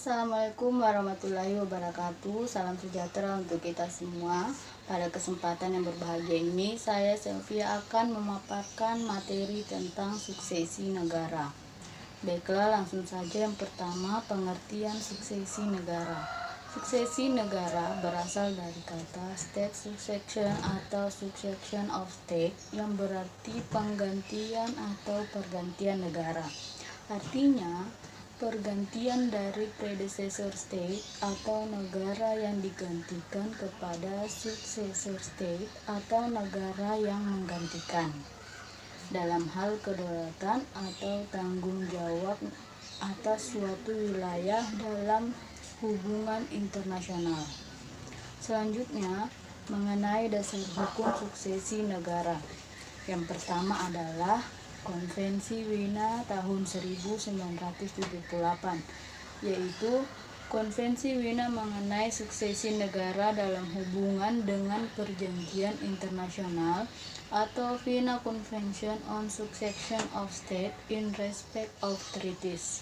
Assalamualaikum warahmatullahi wabarakatuh. Salam sejahtera untuk kita semua. Pada kesempatan yang berbahagia ini, saya Sylvia akan memaparkan materi tentang suksesi negara. Baiklah, langsung saja. Yang pertama, pengertian suksesi negara. Suksesi negara berasal dari kata state succession atau succession of state, yang berarti penggantian atau pergantian negara. Artinya, pergantian dari predecessor state atau negara yang digantikan kepada successor state atau negara yang menggantikan dalam hal kedaulatan atau tanggung jawab atas suatu wilayah dalam hubungan internasional. Selanjutnya, mengenai dasar hukum suksesi negara. Yang pertama adalah Konvensi Wina tahun 1978, yaitu Konvensi Wina mengenai suksesi negara dalam hubungan dengan perjanjian internasional atau Vienna Convention on Succession of States in Respect of Treaties.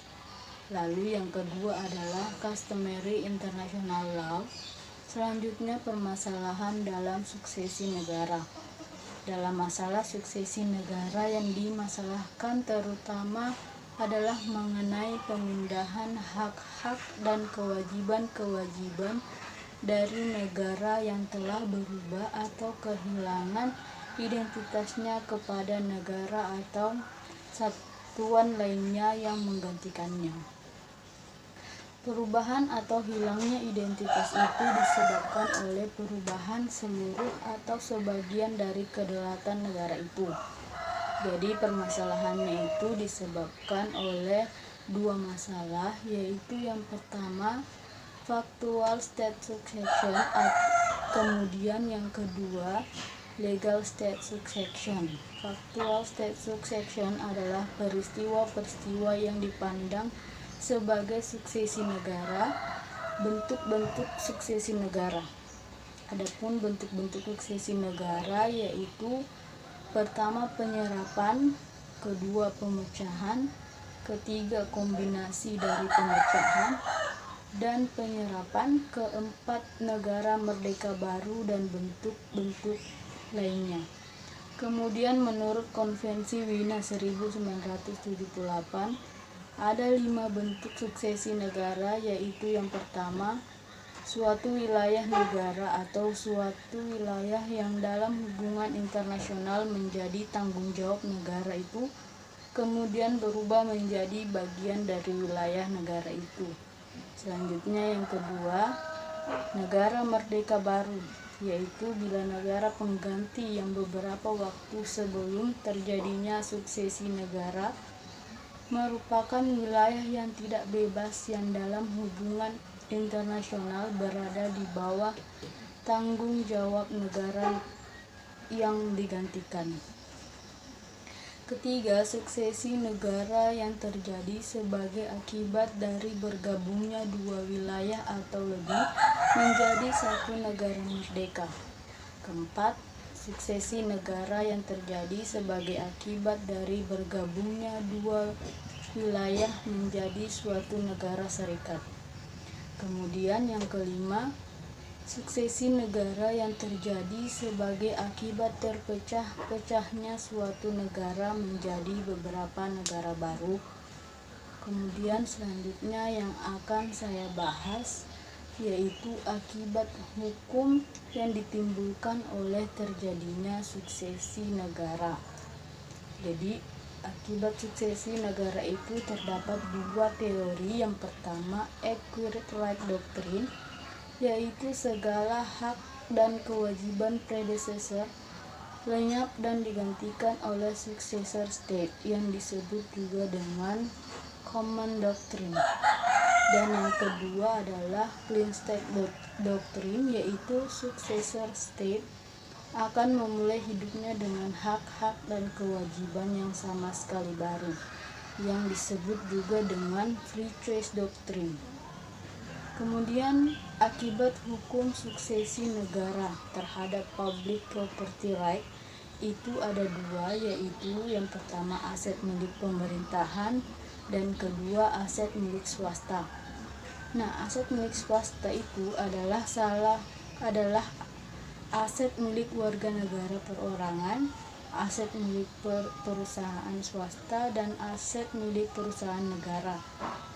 Lalu yang kedua adalah Customary International Law. Selanjutnya, permasalahan dalam suksesi negara. Dalam masalah suksesi negara yang dimasalahkan terutama adalah mengenai pemindahan hak-hak dan kewajiban-kewajiban dari negara yang telah berubah atau kehilangan identitasnya kepada negara atau satuan lainnya yang menggantikannya. Perubahan atau hilangnya identitas itu disebabkan oleh perubahan seluruh atau sebagian dari kedaulatan negara itu. Jadi permasalahannya itu disebabkan oleh dua masalah, yaitu yang pertama factual state succession, kemudian yang kedua legal state succession. Factual state succession adalah peristiwa-peristiwa yang dipandang sebagai suksesi negara, bentuk-bentuk suksesi negara. Adapun bentuk-bentuk suksesi negara yaitu pertama penyerapan, kedua pemecahan, ketiga kombinasi dari pemecahan dan penyerapan, keempat negara merdeka baru dan bentuk-bentuk lainnya. Kemudian menurut Konvensi Wina 1978 ada 5 bentuk suksesi negara, yaitu yang pertama, suatu wilayah negara atau suatu wilayah yang dalam hubungan internasional menjadi tanggung jawab negara itu, kemudian berubah menjadi bagian dari wilayah negara itu. Selanjutnya yang kedua, negara merdeka baru, yaitu bila negara pengganti yang beberapa waktu sebelum terjadinya suksesi negara merupakan wilayah yang tidak bebas yang dalam hubungan internasional berada di bawah tanggung jawab negara yang digantikan. Ketiga, suksesi negara yang terjadi sebagai akibat dari bergabungnya dua wilayah atau lebih menjadi satu negara merdeka. Keempat, suksesi negara yang terjadi sebagai akibat dari bergabungnya dua wilayah menjadi suatu negara serikat. Kemudian yang kelima, suksesi negara yang terjadi sebagai akibat terpecah-pecahnya suatu negara menjadi beberapa negara baru. Kemudian selanjutnya yang akan saya bahas yaitu akibat hukum yang ditimbulkan oleh terjadinya suksesi negara. Jadi, akibat suksesi negara itu terdapat dua teori. Yang pertama, Accurate Right Doctrine, yaitu segala hak dan kewajiban predecessor lenyap dan digantikan oleh successor state, yang disebut juga dengan Common Doctrine. Dan yang kedua adalah Clean State Doctrine, yaitu successor state akan memulai hidupnya dengan hak-hak dan kewajiban yang sama sekali baru, yang disebut juga dengan Free Choice Doctrine. Kemudian akibat hukum suksesi negara terhadap public property right itu ada dua, yaitu yang pertama aset milik pemerintahan dan kedua aset milik swasta. Nah, aset milik swasta itu adalah aset milik warga negara perorangan, aset milik perusahaan swasta, dan aset milik perusahaan negara,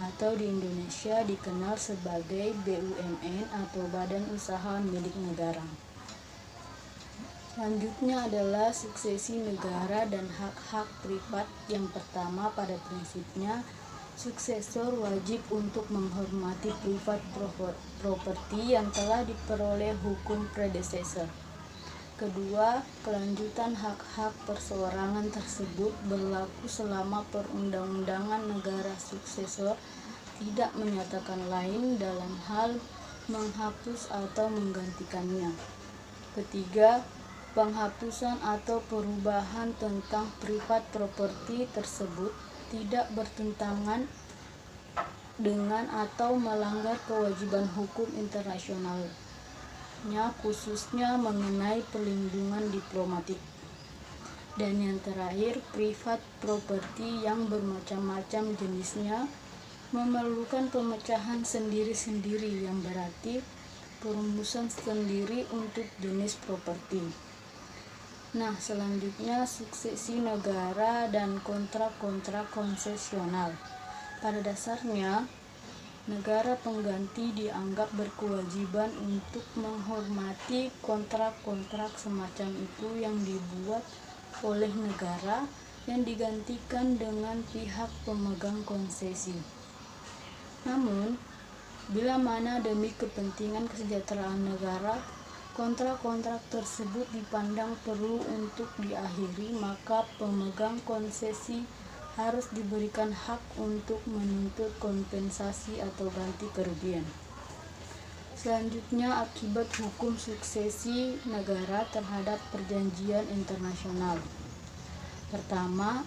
atau di Indonesia dikenal sebagai BUMN atau Badan Usaha Milik Negara. Selanjutnya adalah suksesi negara dan hak-hak privat. Yang pertama, pada prinsipnya suksesor wajib untuk menghormati privat properti yang telah diperoleh hukum predecessor. Kedua, kelanjutan hak-hak perseorangan tersebut berlaku selama perundang-undangan negara suksesor tidak menyatakan lain dalam hal menghapus atau menggantikannya. Ketiga, penghapusan atau perubahan tentang privat properti tersebut tidak bertentangan dengan atau melanggar kewajiban hukum internasionalnya, khususnya mengenai perlindungan diplomatik. Dan yang terakhir, privat properti yang bermacam-macam jenisnya memerlukan pemecahan sendiri-sendiri, yang berarti perumusan sendiri untuk jenis properti. Nah, selanjutnya suksesi negara dan kontrak-kontrak konsesional. Pada dasarnya, negara pengganti dianggap berkewajiban untuk menghormati kontrak-kontrak semacam itu yang dibuat oleh negara yang digantikan dengan pihak pemegang konsesi. Namun, bila mana demi kepentingan kesejahteraan negara, kontrak-kontrak tersebut dipandang perlu untuk diakhiri, maka pemegang konsesi harus diberikan hak untuk menuntut kompensasi atau ganti kerugian. Selanjutnya, akibat hukum suksesi negara terhadap perjanjian internasional. Pertama,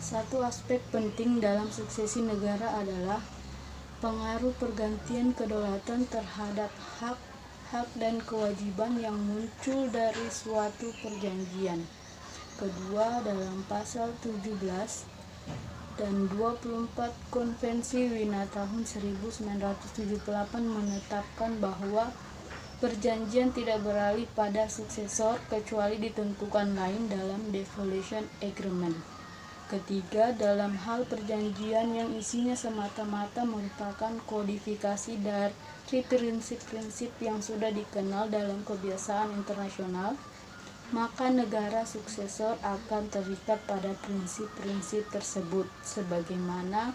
satu aspek penting dalam suksesi negara adalah pengaruh pergantian kedaulatan terhadap hak dan kewajiban yang muncul dari suatu perjanjian. Kedua, dalam pasal 17 dan 24 Konvensi Wina tahun 1978 menetapkan bahwa perjanjian tidak beralih pada suksesor kecuali ditentukan lain dalam devolution agreement. Ketiga, dalam hal perjanjian yang isinya semata-mata merupakan kodifikasi dari prinsip-prinsip yang sudah dikenal dalam kebiasaan internasional, maka negara suksesor akan terikat pada prinsip-prinsip tersebut, sebagaimana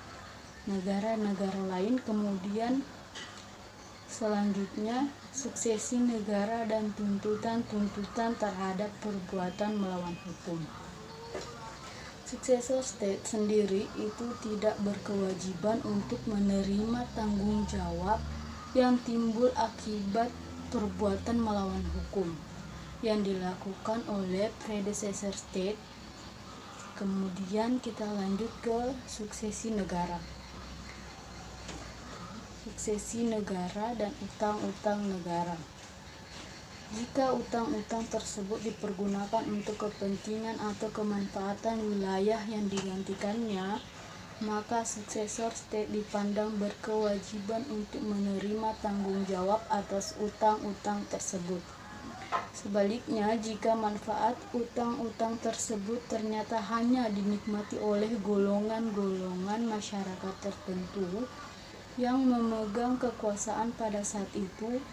negara-negara lain. Kemudian selanjutnya, suksesi negara dan tuntutan-tuntutan terhadap perbuatan melawan hukum. Successor state sendiri itu tidak berkewajiban untuk menerima tanggung jawab yang timbul akibat perbuatan melawan hukum yang dilakukan oleh predecessor state. Kemudian kita lanjut ke suksesi negara. Suksesi negara dan utang-utang negara. Jika utang-utang tersebut dipergunakan untuk kepentingan atau kemanfaatan wilayah yang digantikannya, maka suksesor state dipandang berkewajiban untuk menerima tanggung jawab atas utang-utang tersebut. Sebaliknya, jika manfaat utang-utang tersebut ternyata hanya dinikmati oleh golongan-golongan masyarakat tertentu yang memegang kekuasaan pada saat itu,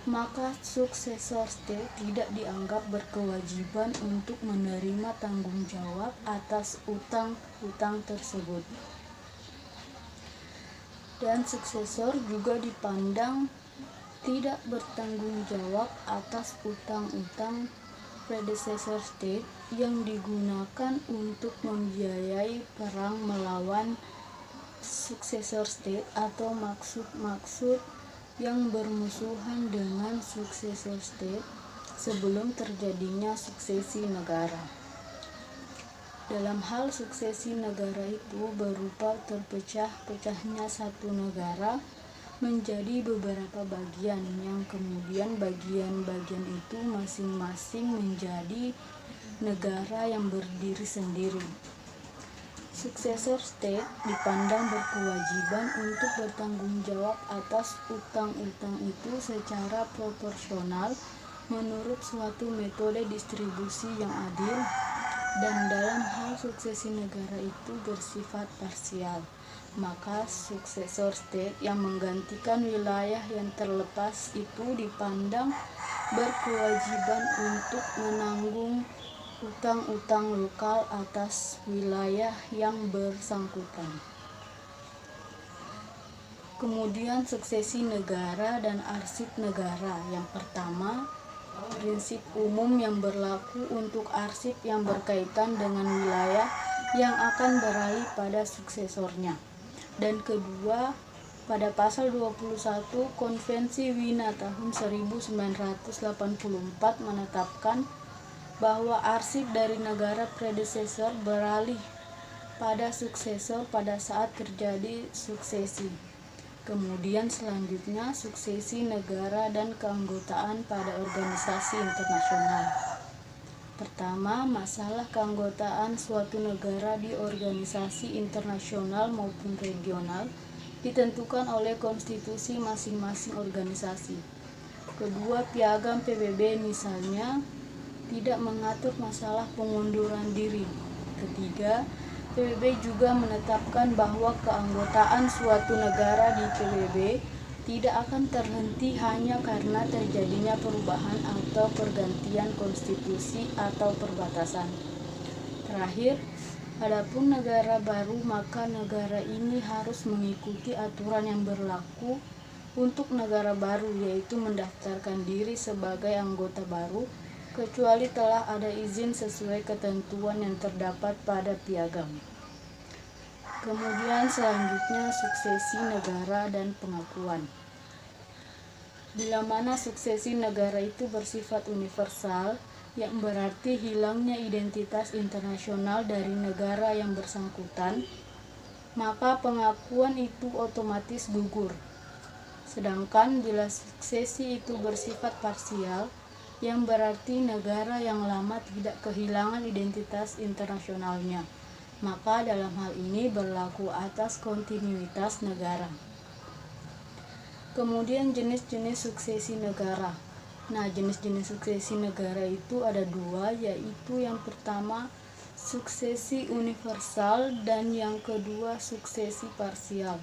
maka suksesor state tidak dianggap berkewajiban untuk menerima tanggung jawab atas utang-utang tersebut. Dan suksesor juga dipandang tidak bertanggung jawab atas utang-utang predecessor state yang digunakan untuk membiayai perang melawan successor state atau maksud-maksud yang bermusuhan dengan successor state sebelum terjadinya suksesi negara. Dalam hal suksesi negara itu berupa terpecah-pecahnya satu negara menjadi beberapa bagian, yang kemudian bagian-bagian itu masing-masing menjadi negara yang berdiri sendiri. Successor state dipandang berkewajiban untuk bertanggung jawab atas utang-utang itu secara proporsional menurut suatu metode distribusi yang adil, dan dalam hal suksesi negara itu bersifat parsial. Maka successor state yang menggantikan wilayah yang terlepas itu dipandang berkewajiban untuk menanggung utang-utang lokal atas wilayah yang bersangkutan. Kemudian suksesi negara dan arsip negara. Yang pertama, prinsip umum yang berlaku untuk arsip yang berkaitan dengan wilayah yang akan beralih pada suksesornya. Dan kedua, pada pasal 21 Konvensi Wina tahun 1984 menetapkan bahwa arsip dari negara predecessor beralih pada suksesor pada saat terjadi suksesi. Kemudian selanjutnya suksesi negara dan keanggotaan pada organisasi internasional. Pertama, masalah keanggotaan suatu negara di organisasi internasional maupun regional ditentukan oleh konstitusi masing-masing organisasi. Kedua, piagam PBB misalnya tidak mengatur masalah pengunduran diri. Ketiga, PBB juga menetapkan bahwa keanggotaan suatu negara di PBB tidak akan terhenti hanya karena terjadinya perubahan atau pergantian konstitusi atau perbatasan. Terakhir, adapun negara baru, maka negara ini harus mengikuti aturan yang berlaku untuk negara baru, yaitu mendaftarkan diri sebagai anggota baru kecuali telah ada izin sesuai ketentuan yang terdapat pada piagam. Kemudian selanjutnya suksesi negara dan pengakuan. Bila mana suksesi negara itu bersifat universal, yang berarti hilangnya identitas internasional dari negara yang bersangkutan, maka pengakuan itu otomatis gugur. Sedangkan bila suksesi itu bersifat parsial, yang berarti negara yang lama tidak kehilangan identitas internasionalnya, maka dalam hal ini berlaku atas kontinuitas negara. Kemudian jenis-jenis suksesi negara. Nah, jenis-jenis suksesi negara itu ada dua, yaitu yang pertama suksesi universal dan yang kedua suksesi parsial.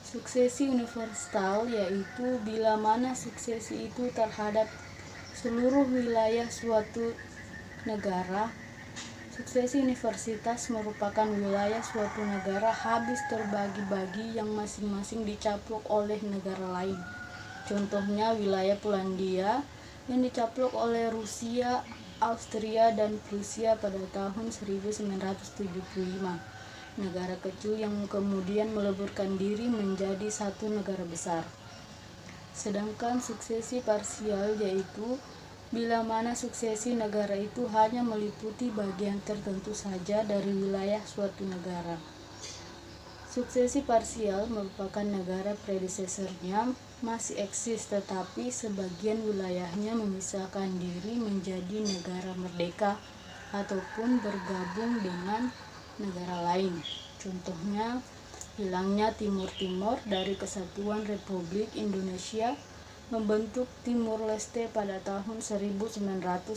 Suksesi universal yaitu bila mana suksesi itu terhadap seluruh wilayah suatu negara. Suksesi universitas merupakan wilayah suatu negara habis terbagi-bagi yang masing-masing dicaplok oleh negara lain. Contohnya wilayah Polandia yang dicaplok oleh Rusia, Austria, dan Prusia pada tahun 1975. Negara kecil yang kemudian meleburkan diri menjadi satu negara besar. Sedangkan suksesi parsial yaitu bila mana suksesi negara itu hanya meliputi bagian tertentu saja dari wilayah suatu negara. Suksesi parsial merupakan negara predecessornya masih eksis tetapi sebagian wilayahnya memisahkan diri menjadi negara merdeka ataupun bergabung dengan negara lain. Contohnya, hilangnya Timur Timor dari Kesatuan Republik Indonesia membentuk Timur Leste pada tahun 1999.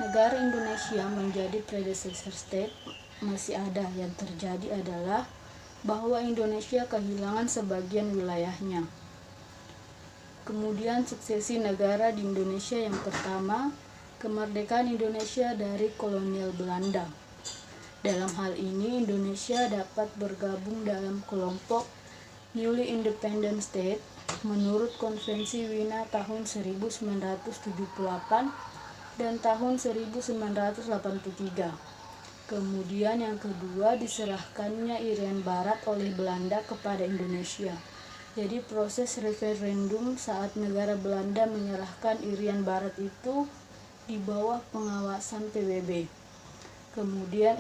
Negara Indonesia menjadi predecessor state masih ada. Yang terjadi adalah bahwa Indonesia kehilangan sebagian wilayahnya. Kemudian suksesi negara di Indonesia yang pertama, kemerdekaan Indonesia dari kolonial Belanda. Dalam hal ini Indonesia dapat bergabung dalam kelompok Newly Independent State menurut Konvensi Wina tahun 1978 dan tahun 1983. Kemudian yang kedua, diserahkannya Irian Barat oleh Belanda kepada Indonesia. Jadi proses referendum saat negara Belanda menyerahkan Irian Barat itu di bawah pengawasan PBB. Kemudian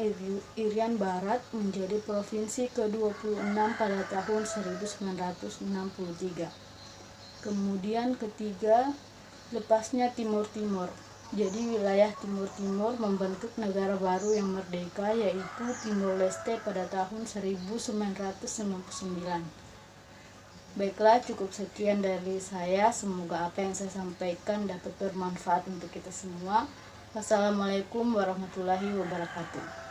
Irian Barat menjadi provinsi ke-26 pada tahun 1963. Kemudian ketiga, lepasnya Timur Timor. Jadi wilayah Timur Timur membentuk negara baru yang merdeka, yaitu Timor Leste pada tahun 1999. Baiklah, cukup sekian dari saya. Semoga apa yang saya sampaikan dapat bermanfaat untuk kita semua. Wassalamualaikum warahmatullahi wabarakatuh.